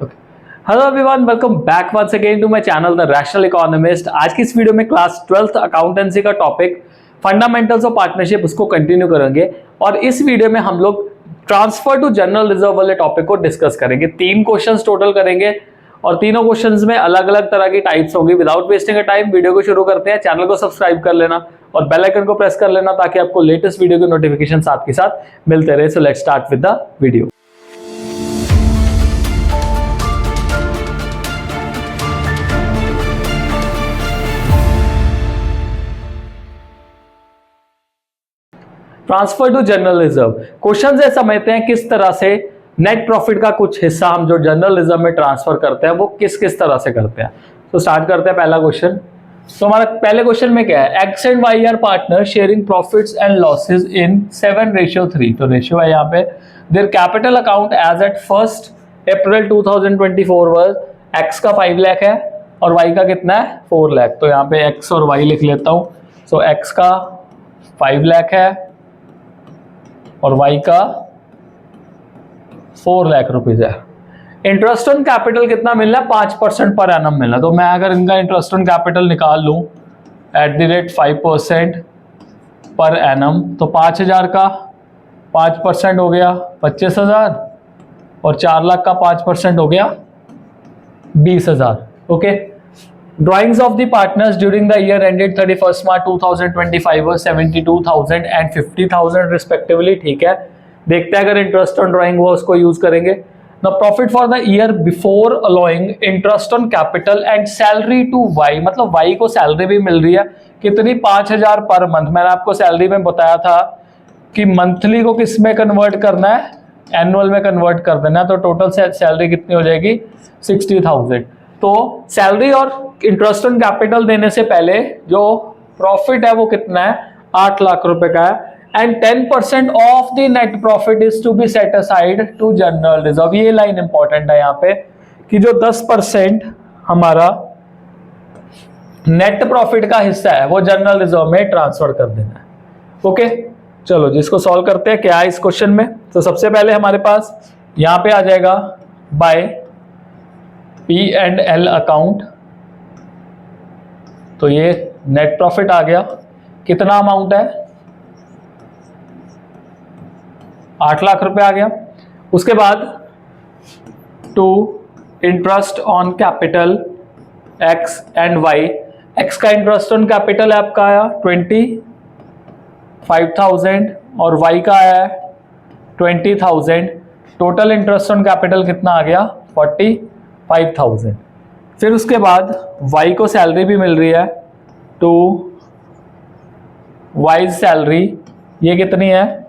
Hello everyone, welcome back once again to my channel the rational economist. आज की इस video में class 12th accountancy का topic fundamentals of partnership उसको continue करेंगे और इस वीडियो में हम लोग ट्रांसफर टू जनरल रिजर्व वाले टॉपिक को डिस्कस करेंगे। 3 क्वेश्चंस टोटल करेंगे और तीनों क्वेश्चंस में अलग अलग तरह की टाइप्स होंगी। Without wasting a time video को शुरू करते हैं। चैनल को सब्सक्राइब कर लेना और बेल आइकन को प्रेस कर लेना ताकि आपको लेटेस्ट वीडियो के नोटिफिकेशन साथ के साथ मिलते रहे। So let's start with the video. Transfer to general reserve question से समझते हैं किस तरह से नेट प्रॉफिट का कुछ हिस्सा हम जो जनरल रिजर्व में ट्रांसफर करते हैं वो किस किस तरह से करते हैं। तो स्टार्ट करते हैं पहला क्वेश्चन। तो हमारा पहले क्वेश्चन में क्या है, X and Y are partner sharing profits and losses in 7:3। तो रेशियो है यहाँ पे। Their capital account as at 1 April 2024 was X का 5 लाख है और वाई का कितना है 4 लाख। तो यहाँ पे एक्स और वाई लिख लेता हूँ। सो एक्स का 5 लाख है और y का 4 लाख रुपीज है। इंटरेस्ट ऑन कैपिटल कितना मिलना है, 5% पर एनम मिलना। तो मैं अगर इनका इंटरेस्ट ऑन कैपिटल निकाल लूं @ 5% पर एनम तो 5000 का 5% हो गया 25,000 और 4 लाख का 5% हो गया 20,000। Okay. Drawings of the partners during the year ended 31st March 2025 was 72,000 and 50,000 respectively। ठीक है, देखते हैं अगर इंटरेस्ट ऑन ड्राइंग हुआ उसको यूज करेंगे। Now profit for the year before allowing interest on capital and salary to Y, मतलब Y को सैलरी भी मिल रही है कितनी, 5,000 पर मंथ। मैंने आपको सैलरी में बताया था कि मंथली को किस में कन्वर्ट करना है, एनुअल में कन्वर्ट कर देना है। तो टोटल सैलरी कितनी हो जाएगी 60,000। तो सैलरी और इंटरेस्ट ऑन कैपिटल देने से पहले जो प्रॉफिट है वो कितना है 8 लाख रुपए का है। And 10% of the net profit is to be set aside to general reserve. ये लाइन इंपॉर्टेंट है यहाँ पे कि जो 10% हमारा नेट प्रॉफिट का हिस्सा है वो जनरल रिजर्व में ट्रांसफर कर देना है। ओके, चलो जिसको सॉल्व करते हैं क्या है इस क्वेश्चन में। तो सबसे पहले हमारे पास यहाँ पे आ जाएगा बाय P&L अकाउंट। तो ये नेट प्रॉफिट आ गया, कितना अमाउंट है 8 लाख रुपए आ गया। उसके बाद to interest on capital X and Y. X का इंटरेस्ट ऑन कैपिटल है आपका आया 25,000 और वाई का आया है 20,000। टोटल इंटरेस्ट ऑन कैपिटल कितना आ गया 45,000। फिर उसके बाद y को सैलरी भी मिल रही है टू वाइज सैलरी, ये कितनी है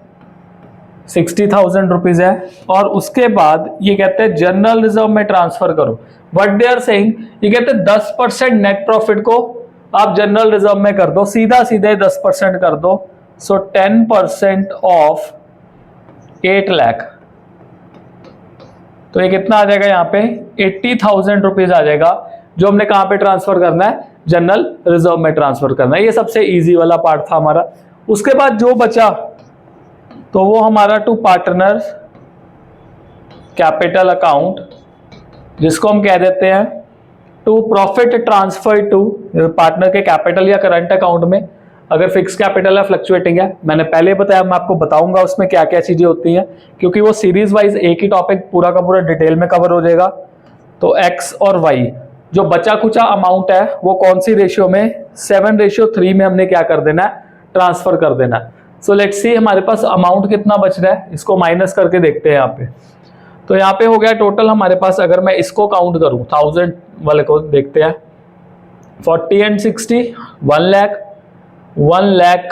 60,000 रुपीज है। और उसके बाद ये कहते हैं जनरल रिजर्व में ट्रांसफर करो। व्हाट दे आर सेइंग, ये कहते हैं 10% नेट प्रॉफिट को आप जनरल रिजर्व में कर दो, सीधा सीधे 10% कर दो। सो 10% ऑफ 8 लाख। तो ये कितना आ जाएगा यहाँ पे 80,000 रुपीज आ जाएगा, जो हमने कहाँ पे ट्रांसफर करना है जनरल रिजर्व में ट्रांसफर करना है। ये सबसे इजी वाला पार्ट था हमारा। उसके बाद जो बचा तो वो हमारा टू पार्टनर कैपिटल अकाउंट, जिसको हम कह देते हैं to profit transfer to partner के कैपिटल या करंट अकाउंट में। अगर फिक्स कैपिटल है फ्लक्चुएटिंग है, मैंने पहले बताया, मैं आपको बताऊंगा उसमें क्या क्या चीजें होती हैं क्योंकि वो सीरीज वाइज एक ही टॉपिक पूरा का पूरा डिटेल में कवर हो जाएगा। तो एक्स और वाई जो बचा कुचा अमाउंट है वो कौन सी रेशियो में 7:3 में हमने क्या कर देना है ट्रांसफर कर देना है। सो लेट्स सी हमारे पास अमाउंट कितना बच रहा है, इसको माइनस करके देखते हैं यहाँ पे। तो यहाँ पे हो गया टोटल हमारे पास, अगर मैं इसको काउंट करूं 1000 वाले को देखते हैं 40 एंड 60 1 लाख। 1 लाख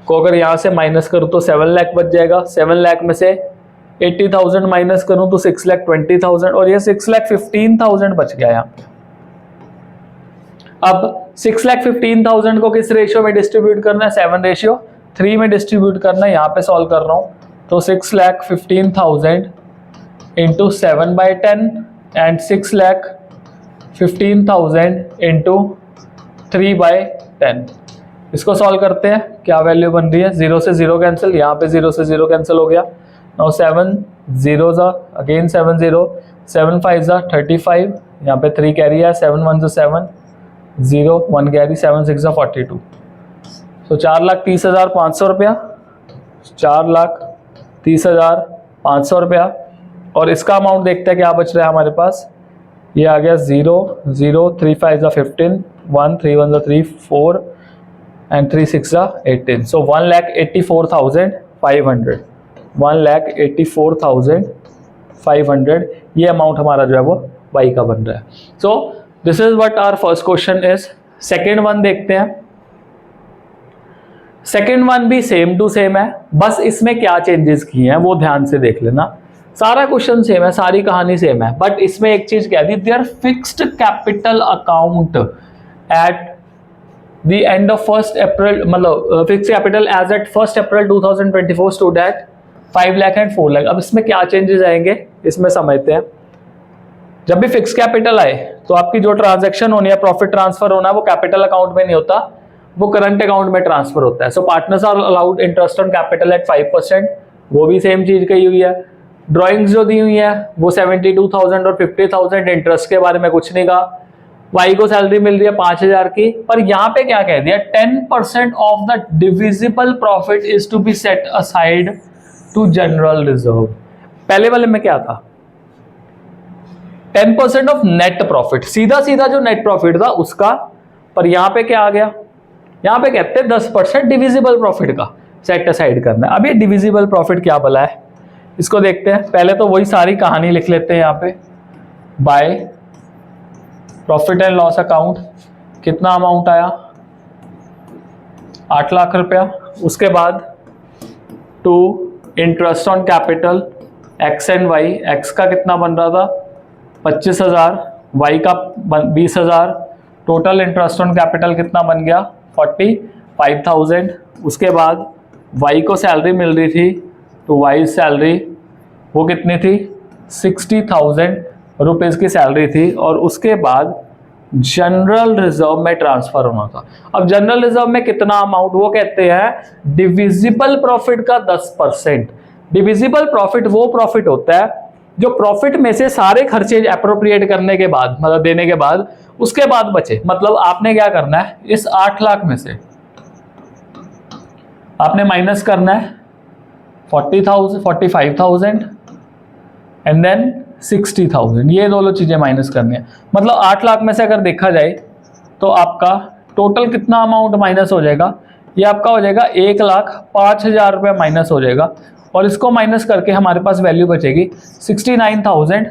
को अगर यहां से माइनस करूं तो 7 लाख बच जाएगा। 7 लाख में से 80,000 माइनस करूं तो 6,20,000 और ये 6,15,000 बच गया यहाँ पे। अब 6,15,000 को किस रेशियो में डिस्ट्रीब्यूट करना है 7:3 में डिस्ट्रीब्यूट करना है। यहाँ पे सॉल्व कर रहा हूं तो 6,15,000 इंटू 7/10 एंड 6,15,000 इंटू 3/10। इसको सॉल्व करते हैं, क्या वैल्यू बन रही है, 0 से 0 कैंसिल, यहाँ पे 0 से 0 कैंसिल हो गया। Now 7 zeros are again 7 0, 7 5s are 35, यहाँ पे 3 कैरी है, 7 1s 7, 0 1 कैरी, 7 6 are 42. तो 4,30,500 रुपया, 4,30,500 रुपया। और इसका अमाउंट देखते हैं क्या बच रहा है हमारे पास। ये आ गया 0 0, 3 5s are 15, 1 3 1s are 3 4 and 3 6s are 18. So 1,84,500, 1,84,500 ये अमाउंट हमारा जो है वो वाई का बन रहा है। So this is what our first question is. Second one देखते हैं। सेकेंड वन भी सेम टू सेम है, बस इसमें क्या चेंजेस किए हैं वो ध्यान से देख लेना। सारा क्वेश्चन सेम है, सारी कहानी सेम है, बट इसमें एक चीज क्या दी, their fixed capital account at the end of 1 April, मतलब fixed capital as at 1 April 2024 stood at 5 lakh and 4 lakh. अब इसमें क्या चेंजेस आएंगे इसमें समझते हैं। जब भी फिक्स कैपिटल आए तो आपकी जो ट्रांजैक्शन होनी है, प्रॉफिट ट्रांसफर होना है, वो कैपिटल अकाउंट में नहीं होता, वो करंट अकाउंट में ट्रांसफर होता है। So partners are allowed interest on capital at 5%, वो भी सेम चीज कही हुई है। ड्राइंग्स जो दी हुई है वो 72,000 और 50,000, इंटरेस्ट के बारे में कुछ नहीं कहा। वाई को सैलरी मिल रही है 5,000 की, पर यहाँ पे क्या कह दिया, 10% of the divisible profit is to be set aside to general reserve. पहले वाले में क्या था, 10% ऑफ नेट प्रॉफिट, सीधा सीधा जो नेट प्रॉफिट था उसका, पर यहां पे क्या आ गया, यहां पे कहते हैं 10% डिविजिबल प्रॉफिट का सेट असाइड करना है। अब ये डिविजिबल प्रॉफिट क्या भला है, इसको देखते हैं। पहले तो वही सारी कहानी लिख लेते हैं यहाँ पे। By profit and loss account कितना अमाउंट आया, 8 लाख रुपया। उसके बाद to interest on capital X and Y, X का कितना बन रहा था 25,000, वाई का 20,000, टोटल इंटरेस्ट ऑन कैपिटल कितना बन गया 45,000। उसके बाद वाई को सैलरी मिल रही थी, तो वाई सैलरी वो कितनी थी 60,000 रुपीज़ की सैलरी थी। और उसके बाद जनरल रिजर्व में ट्रांसफर होना था। अब जनरल रिजर्व में कितना अमाउंट, वो कहते हैं डिविजिबल प्रॉफिट का 10%। डिविजिबल प्रॉफिट वो प्रॉफिट होता है जो प्रॉफिट में से सारे खर्चे अप्रोप्रिएट करने के बाद, मतलब देने के बाद, उसके बाद बचे। मतलब आपने क्या करना है, इस 8 लाख में से आपने माइनस करना है 45,000 एंड देन 60,000, ये दोनों चीजें माइनस करनी है। मतलब 8 लाख में से अगर देखा जाए तो आपका टोटल कितना अमाउंट माइनस हो जाएगा, ये आपका हो जाएगा 1,05,000 रुपये माइनस हो जाएगा। और इसको माइनस करके हमारे पास वैल्यू बचेगी 69,000,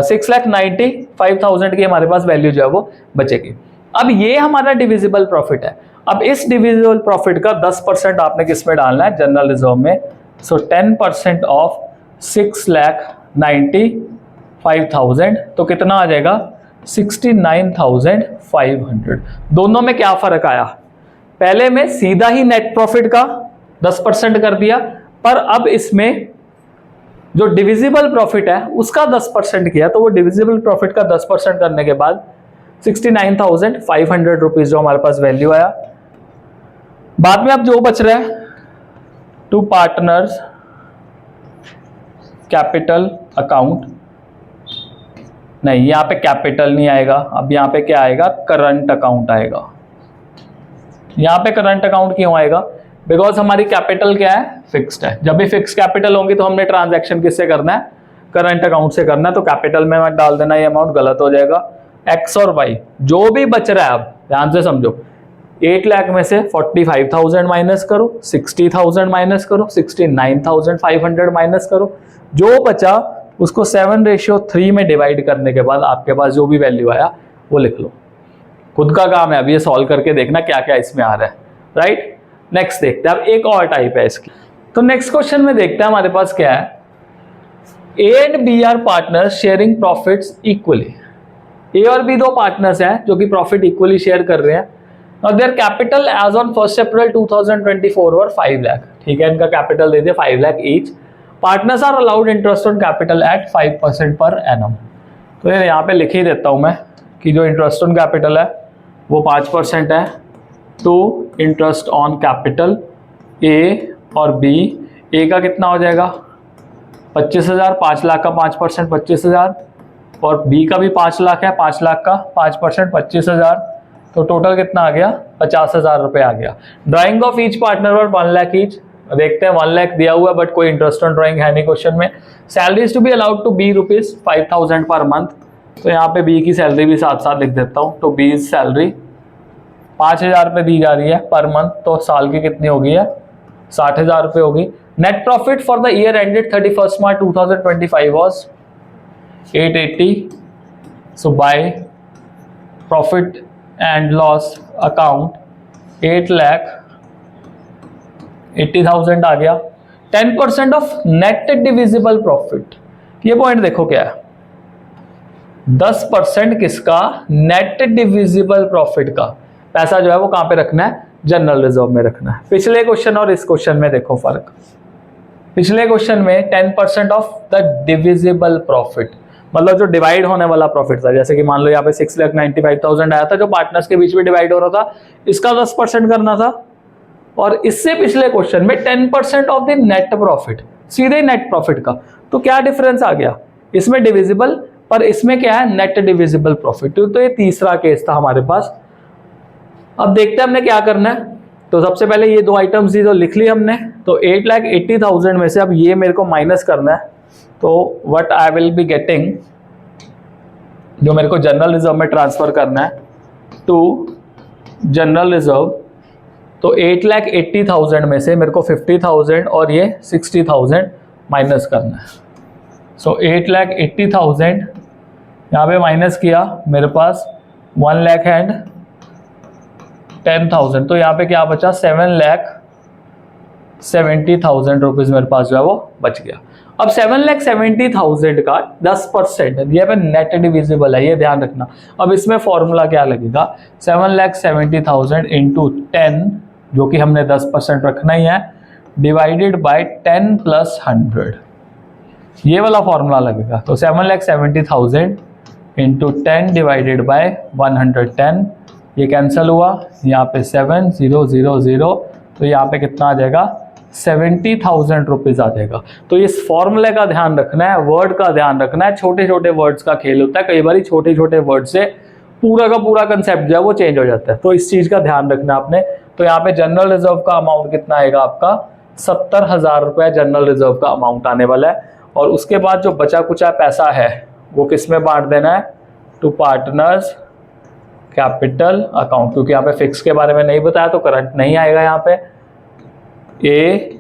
6,95,000 की हमारे पास वैल्यू जो है वो बचेगी। अब ये हमारा डिविजिबल प्रॉफिट है। अब इस डिविजिबल प्रॉफिट का 10% आपने किस में डालना है, जनरल रिजर्व में। सो 10% ऑफ 6,95,000, तो कितना आ जाएगा 69,500। दोनों में क्या फर्क आया, पहले में सीधा ही नेट प्रॉफिट का 10% कर दिया, पर अब इसमें जो डिविजिबल प्रॉफिट है उसका 10% किया। तो वो डिविजिबल प्रॉफिट का 10% करने के बाद 69,500 रुपीज जो हमारे पास वैल्यू आया। बाद में अब जो बच रहा है टू पार्टनर्स कैपिटल अकाउंट, नहीं यहाँ पे कैपिटल नहीं आएगा, अब यहाँ पे क्या आएगा, करंट अकाउंट आएगा। यहाँ पे करंट अकाउंट क्यों आएगा, बिकॉज हमारी कैपिटल क्या है, फिक्स्ड है। जब भी फिक्स कैपिटल होंगी तो हमने ट्रांजैक्शन किससे करना है, करंट अकाउंट से करना है। तो कैपिटल में मत डाल देना, ये अमाउंट गलत हो जाएगा। एक्स और वाई जो भी बच रहा है, अब ध्यान से समझो, 8 लाख में से 45,000 माइनस करो, 60,000 माइनस करो, 69,500 माइनस करो, जो बचा उसको 7:3 में डिवाइड करने के बाद आपके पास जो भी वैल्यू आया वो लिख लो। खुद का काम है अब ये सॉल्व करके देखना क्या क्या इसमें आ रहा है, राइट। नेक्स्ट देखते हैं, अब एक और टाइप है इसकी। तो नेक्स्ट क्वेश्चन में देखते हैं हमारे पास क्या है, A and B are partners sharing profits equally. A और बी दो पार्टनर्स हैं जो कि प्रॉफिट इक्वली शेयर कर रहे हैं। और their capital as on 1 April 2024 were 5 lakh, ठीक है, इनका कैपिटल दे दिया 5 lakh each. Partners are allowed interest on capital at 5% per annum. तो ये यहाँ पे लिख ही देता हूँ मैं कि जो इंटरेस्ट ऑन कैपिटल है वो 5% है। तो इंटरेस्ट ऑन कैपिटल ए और बी, ए का कितना हो जाएगा 25,000, 5 लाख का 5% 25,000, और बी का भी 5 लाख है, 5 लाख का 5% 25,000, तो टोटल कितना आ गया? 50,000 रुपये आ गया। ड्राइंग ऑफ ईच पार्टनर और 1 लाख ईच। देखते हैं, 1 लाख दिया हुआ है बट कोई इंटरेस्ट ऑन ड्राइंग है नहीं क्वेश्चन में। Salaries to be allowed to be rupees 5,000 per month, तो यहाँ पे बी की सैलरी भी साथ साथ लिख देता हूँ। तो बी सैलरी 5,000 रुपये दी जा रही है पर मंथ, तो साल की कितनी होगी है? 60,000 रुपये होगी। Net profit for the year ended 31 March 2025 was 880। So bye profit and loss account 8,80,000 आ गया। 10% ऑफ नेट डिविजिबल प्रॉफिट, ये पॉइंट देखो क्या है, 10% किसका? नेट डिविजिबल प्रॉफिट का। पैसा जो है वो कहां पे रखना है? जनरल रिजर्व में रखना है। पिछले क्वेश्चन और इस क्वेश्चन में देखो फर्क। पिछले क्वेश्चन में 10% ऑफ द डिविजिबल प्रॉफिट, मतलब जो डिवाइड होने वाला प्रॉफिट था, जैसे कि मान लो यहाँ पे 6,95,000 आया था जो पार्टनर्स के बीच में डिवाइड हो रहा था, इसका 10% करना था। और इससे पिछले क्वेश्चन में 10% ऑफ द नेट प्रॉफिट, सीधे नेट प्रॉफिट का। तो क्या डिफरेंस आ गया? इसमें डिविजिबल पर इसमें क्या है? Net divisible profit. तो ये तीसरा केस था हमारे पास। अब देखते हैं हमने क्या करना है। तो सबसे पहले ये दो आइटम्स थी तो लिख ली हमने। तो 8,80,000 में से अब ये मेरे को माइनस करना है। तो what I will be getting, जो मेरे को जनरल रिजर्व में ट्रांसफर करना है टू जनरल रिजर्व, तो 8,80,000 में से मेरे को 50,000 और ये 60,000 माइनस करना है। सो 8,80,000 यहाँ पे माइनस किया, मेरे पास 1,10,000, तो यहाँ पे क्या बचा? 7,70,000 रुपीज़ मेरे पास जो है वो बच गया। अब 7,70,000 का 10% ये पे नेट डिविजिबल है, ये ध्यान रखना। अब इसमें फॉर्मूला क्या लगेगा? 7,70,000 इंटू 10, जो कि हमने 10% रखना ही है, डिवाइडेड बाय 10 + 100, ये वाला फॉर्मूला लगेगा। तो 7,70,000 इंटू 10 डिवाइडेड बाय 110, ये कैंसिल हुआ, यहाँ पे 7,000, तो यहाँ पे कितना आ जाएगा? 70,000 रुपीज़ आ जाएगा। तो इस फॉर्मूले का ध्यान रखना है, वर्ड का ध्यान रखना है। छोटे छोटे वर्ड्स का खेल होता है, कई बार छोटे छोटे वर्ड से पूरा का पूरा कंसेप्ट जो है वो चेंज हो जाता है, तो इस चीज़ का ध्यान रखना आपने। तो यहाँ पे जनरल रिजर्व का अमाउंट कितना आएगा आपका? 70,000 रुपये जनरल रिजर्व का अमाउंट आने वाला है। और उसके बाद जो बचा कुचा पैसा है वो किस में बांट देना है? टू पार्टनर्स कैपिटल अकाउंट, क्योंकि यहाँ पे फिक्स के बारे में नहीं बताया तो करंट नहीं आएगा यहाँ पे। ए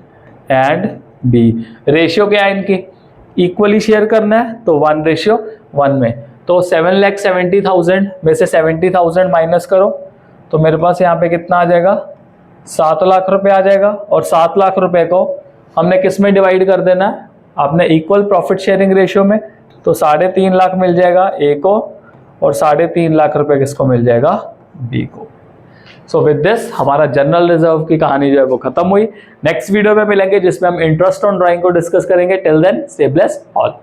एंड बी रेशियो क्या है इनकी? इक्वली शेयर करना है, तो 1:1 में। तो 7,70,000 में से 70,000 माइनस करो, तो मेरे पास यहाँ पे कितना आ जाएगा? 7 लाख रुपए आ जाएगा। और 7 लाख रुपए को हमने किस में डिवाइड कर देना है? आपने इक्वल प्रॉफिट शेयरिंग रेशियो में। तो 3.5 लाख मिल जाएगा ए को और 3.5 लाख रुपए किसको मिल जाएगा? बी को। सो विद दिस हमारा जनरल रिजर्व की कहानी जो है वो खत्म हुई। नेक्स्ट वीडियो में मिलेंगे जिसमें हम इंटरेस्ट ऑन ड्राइंग को डिस्कस करेंगे। Till then stay blessed all.